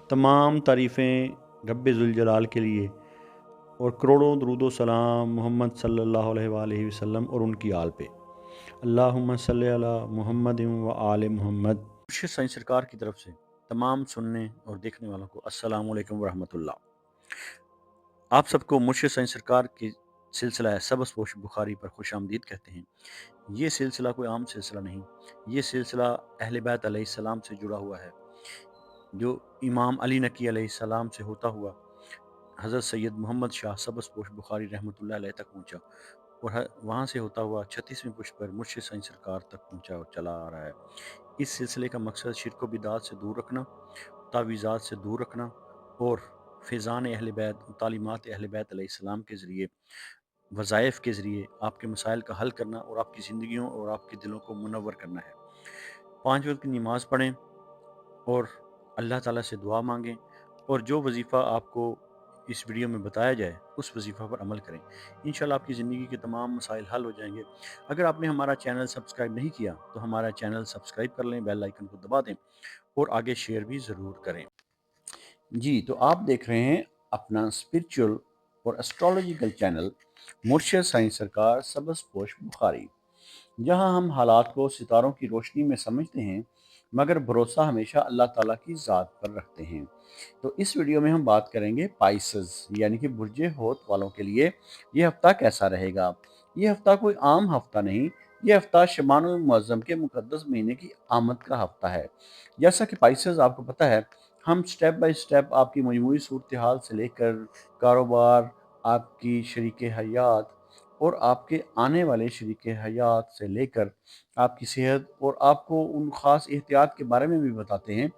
तमाम तारीफ़ें रब्बे ज़ुल जलाल के लिए और करोड़ों दरूद व सलाम मोहम्मद सल्लल्लाहु अलैहि वसल्लम और उनकी आल पे। अल्लाहुम्मा सल्लि अला मुहम्मद व आले मोहम्मद। मुर्शिद साईं सरकार की तरफ से तमाम सुनने और देखने वालों को अस्सलामु अलैकुम व रहमतुल्लाह। आप सबको मुर्शिद साईं सरकार की सिलसिला है सबस पोश बुखारी पर खुश आमदीद कहते हैं। ये सिलसिला कोई आम सिलसिला नहीं, ये सिलसिला अहले बैत अलैहिस्सलाम से जुड़ा हुआ है, जो इमाम अली नकी अलैहिस्सलाम से होता हुआ हज़रत सैयद मोहम्मद शाह सबस पोश बुखारी रहमतुल्लाह अलैह तक पहुँचा और वहाँ से होता हुआ 36वें पुष्प पर मुर्शिद साईं सरकार तक पहुँचा और चला आ रहा है। इस सिलसिले का मकसद शिरक व बिदात से दूर रखना, तावीज़ात से दूर रखना और फ़ैज़ान अहले बैत, तालीमात अहले बैत अलैहिस्सलाम के ज़रिए, वज़ाइफ़ के ज़रिए आपके मसाइल का हल करना और आपकी ज़िंदगियों और आपके दिलों को मुनव्वर करना है। 5 वक़्त की नमाज़ पढ़ें और अल्लाह ताला से दुआ मांगें और जो वजीफ़ा आपको इस वीडियो में बताया जाए उस वजीफ़ा पर अमल करें। इंशाल्लाह आपकी ज़िंदगी के तमाम मसाइल हल हो जाएंगे। अगर आपने हमारा चैनल सब्सक्राइब नहीं किया तो हमारा चैनल सब्सक्राइब कर लें, बेल आइकन को दबा दें और आगे शेयर भी ज़रूर करें। जी, तो आप देख रहे हैं अपना स्पिरिचुअल और एस्ट्रोलॉजिकल चैनल मुर्शिद साईं सरकार सबस पोश बुखारी, जहां हम हालात को सितारों की रोशनी में समझते हैं मगर भरोसा हमेशा अल्लाह ताला की ज़ात पर रखते हैं। तो इस वीडियो में हम बात करेंगे पाइसेस यानी कि बुर्जे होत वालों के लिए ये हफ्ता कैसा रहेगा। ये हफ्ता कोई आम हफ्ता नहीं, ये हफ्ता शबानुल मुअज़्ज़म के मुक़द्दस महीने की आमद का हफ्ता है। जैसा कि पाइसेस आपको पता है, हम स्टेप बाय स्टेप आपकी मजमूई सूरत हाल से लेकर कारोबार, आपकी शरीक हयात और आपके आने वाले शरीक हयात से लेकर आपकी सेहत और आपको उन ख़ास एहतियात के बारे में भी बताते हैं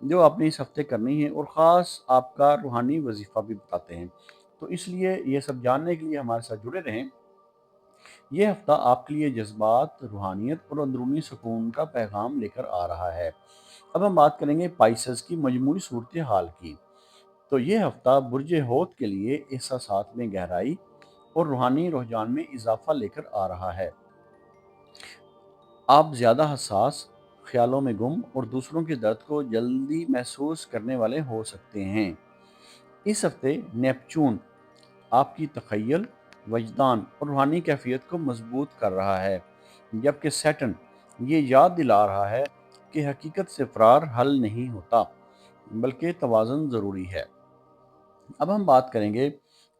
जो आपने इस हफ्ते करनी है और ख़ास आपका रूहानी वजीफ़ा भी बताते हैं। तो इसलिए ये सब जानने के लिए हमारे साथ जुड़े रहें। ये हफ्ता आपके लिए जज्बात, रूहानियत और अंदरूनी सुकून का पैगाम लेकर आ रहा है। अब हम बात करेंगे पाइसेस की मजमूई सूरत हाल की। तो ये हफ्ता बुर्ज होत के लिए एहसासात में गहराई और रूहानी रुझान में इजाफा लेकर आ रहा है। आप ज़्यादा हसास, ख्यालों में गुम और दूसरों के दर्द को जल्दी महसूस करने वाले हो सकते हैं। इस हफ्ते नेपच्यून आपकी तख़य्युल, वजदान और रूहानी कैफियत को मजबूत कर रहा है, जबकि सैटर्न ये याद दिला रहा है कि हकीकत से फ़रार हल नहीं होता, बल्कि तवाज़ुन ज़रूरी है। अब हम बात करेंगे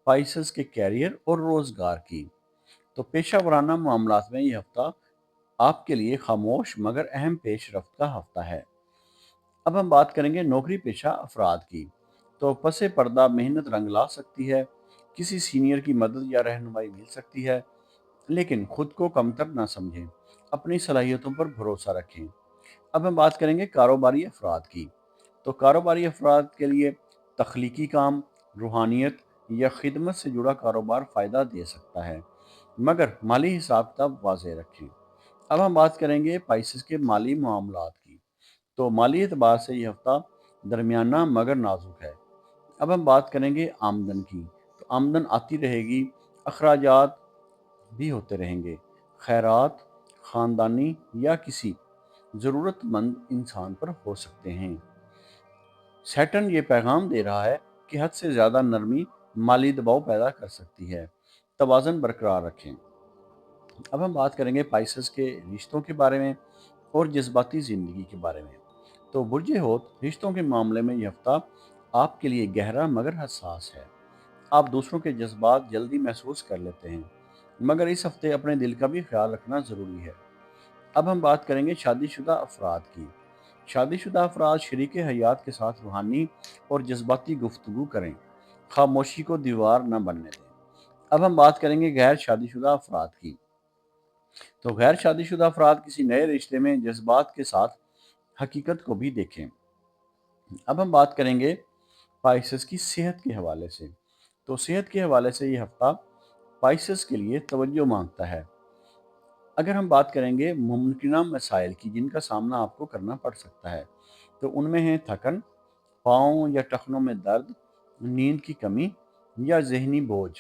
पाइसेस के कैरियर और रोज़गार की। तो पेशा वराना मामलात में ये हफ्ता आपके लिए खामोश मगर अहम पेशरफ्त का हफ्ता है। अब हम बात करेंगे नौकरी पेशा अफराद की। तो पसे पर्दा मेहनत रंग ला सकती है, किसी सीनियर की मदद या रहनुमाई मिल सकती है, लेकिन खुद को कमतर ना समझें, अपनी सलाहियतों पर भरोसा रखें। अब हम बात करेंगे कारोबारी अफराद की। तो कारोबारी अफराद के लिए तख्लीकी काम, रूहानियत या खिदमत से जुड़ा कारोबार फ़ायदा दे सकता है, मगर माली हिसाब किताब वाज़ेह रखें। अब हम बात करेंगे पाइसेस के माली मामलात की। तो माली एतबार से ये हफ्ता दरमियाना मगर नाजुक है। अब हम बात करेंगे आमदन की। तो आमदन आती रहेगी, अखराजात भी होते रहेंगे। खैरात, ख़ानदानी या किसी ज़रूरतमंद इंसान पर हो सकते हैं। सैटर्न ये पैगाम दे रहा है कि हद से ज़्यादा नरमी माली दबाव पैदा कर सकती है, तवाज़न बरकरार रखें। अब हम बात करेंगे पाइसेस के रिश्तों के बारे में और जज्बाती ज़िंदगी के बारे में। तो बुर्जे होत रिश्तों के मामले में यह हफ्ता आपके लिए गहरा मगर हसास है। आप दूसरों के जज्बात जल्दी महसूस कर लेते हैं, मगर इस हफ्ते अपने दिल का भी ख्याल रखना ज़रूरी है। अब हम बात करेंगे शादीशुदा अफराद की। शादीशुदा अफराद शरीक हयात के साथ रूहानी और जज्बाती गुफ्तगू करें, खामोशी को दीवार न बनने दें। अब हम बात करेंगे गैर शादीशुदा अफराद की। तो गैर शादीशुदा अफराद किसी नए रिश्ते में जज्बात के साथ हकीकत को भी देखें। अब हम बात करेंगे पाइसेस की सेहत के हवाले से। तो सेहत के हवाले से ये हफ्ता पाइसेस के लिए तवज्जो मांगता है। अगर हम बात करेंगे मुमकिना मसाइल की जिनका सामना आपको करना पड़ सकता है, तो उनमें है थकन, पाँव या टखनों में दर्द, नींद की कमी या जहनी बोझ।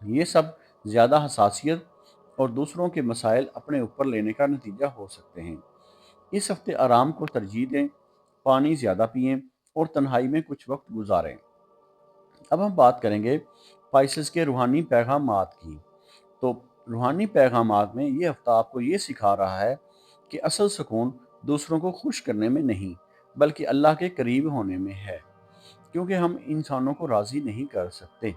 ये सब ज़्यादा हसासियत और दूसरों के मसाइल अपने ऊपर लेने का नतीजा हो सकते हैं। इस हफ्ते आराम को तरजीह दें, पानी ज़्यादा पिएं اور تنہائی میں کچھ وقت گزاریں۔ اب ہم بات کریں گے پائسس کے روحانی پیغامات کی۔ تو روحانی پیغامات میں یہ ہفتہ آپ کو یہ سکھا رہا ہے کہ اصل سکون دوسروں کو خوش کرنے میں نہیں بلکہ اللہ کے قریب ہونے میں ہے، کیونکہ ہم انسانوں کو راضی نہیں کر سکتے۔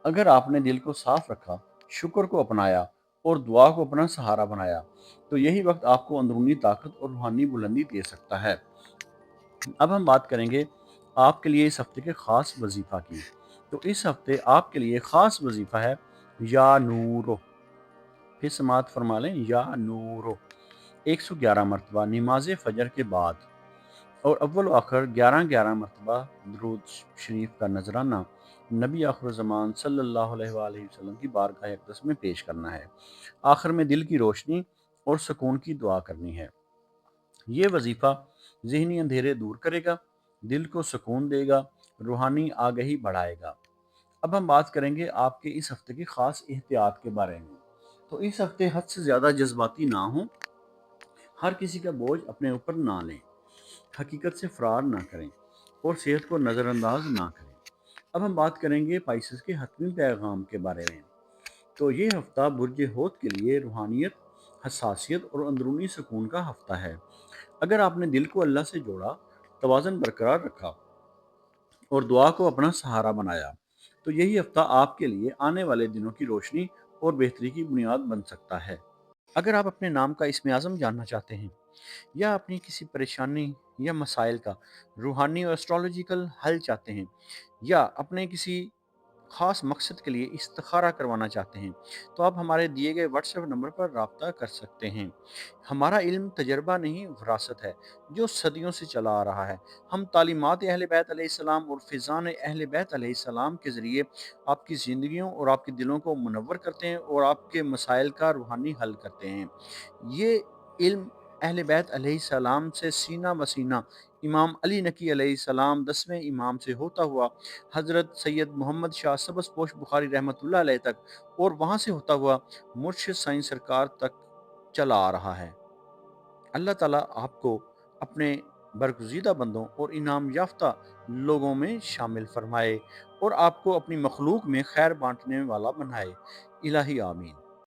اگر آپ نے دل کو صاف رکھا، شکر کو اپنایا اور دعا کو اپنا سہارا بنایا تو یہی وقت آپ کو اندرونی طاقت اور روحانی بلندی دے سکتا ہے۔ اب ہم بات کریں گے آپ کے لیے اس ہفتے کے خاص وظیفہ کی۔ تو اس ہفتے آپ کے لیے خاص وظیفہ ہے یا نورو، پھر سماعت فرما لیں، یا نورو 111 مرتبہ نماز فجر کے بعد، اور اول و آخر 11 مرتبہ درود شریف کا نذرانہ نبی آخر الزمان صلی اللہ علیہ وآلہ وسلم کی بارگاہ اقدس میں پیش کرنا ہے۔ آخر میں دل کی روشنی اور سکون کی دعا کرنی ہے۔ یہ وظیفہ ذہنی اندھیرے دور کرے گا، دل کو سکون دے گا، روحانی آگہی بڑھائے گا۔ اب ہم بات کریں گے آپ کے اس ہفتے کی خاص احتیاط کے بارے میں۔ تو اس ہفتے حد سے زیادہ جذباتی نہ ہوں، ہر کسی کا بوجھ اپنے اوپر نہ لیں، حقیقت سے فرار نہ کریں اور صحت کو نظر انداز نہ کریں۔ اب ہم بات کریں گے پائسس کے حتمی پیغام کے بارے میں۔ تو یہ ہفتہ برج ہوت کے لیے روحانیت، حساسیت اور اندرونی سکون کا ہفتہ ہے۔ اگر آپ نے دل کو اللہ سے جوڑا، توازن برقرار رکھا اور دعا کو اپنا سہارا بنایا تو یہی ہفتہ آپ کے لیے آنے والے دنوں کی روشنی اور بہتری کی بنیاد بن سکتا ہے۔ اگر آپ اپنے نام کا اسم اعظم جاننا چاہتے ہیں یا اپنی کسی پریشانی یا مسائل کا روحانی اور اسٹرالوجیکل حل چاہتے ہیں یا اپنے کسی خاص مقصد کے لیے استخارہ کروانا چاہتے ہیں تو آپ ہمارے دیے گئے واٹس ایپ نمبر پر رابطہ کر سکتے ہیں۔ ہمارا علم تجربہ نہیں، وراثت ہے جو صدیوں سے چلا آ رہا ہے۔ ہم تعلیمات اہل بیت علیہ السلام اور فیضان اہل بیت علیہ السلام کے ذریعے آپ کی زندگیوں اور آپ کے دلوں کو منور کرتے ہیں اور آپ کے مسائل کا روحانی حل کرتے ہیں۔ یہ علم اہل بیت علیہ السلام سے سینہ بسینہ امام علی نقی علیہ السلام 10ویں امام سے ہوتا ہوا حضرت سید محمد شاہ سبز پوش بخاری رحمۃ اللہ علیہ تک اور وہاں سے ہوتا ہوا مرشد سائیں سرکار تک چلا آ رہا ہے۔ اللہ تعالیٰ آپ کو اپنے برگزیدہ بندوں اور انعام یافتہ لوگوں میں شامل فرمائے اور آپ کو اپنی مخلوق میں خیر بانٹنے والا بنائے۔ الہی آمین۔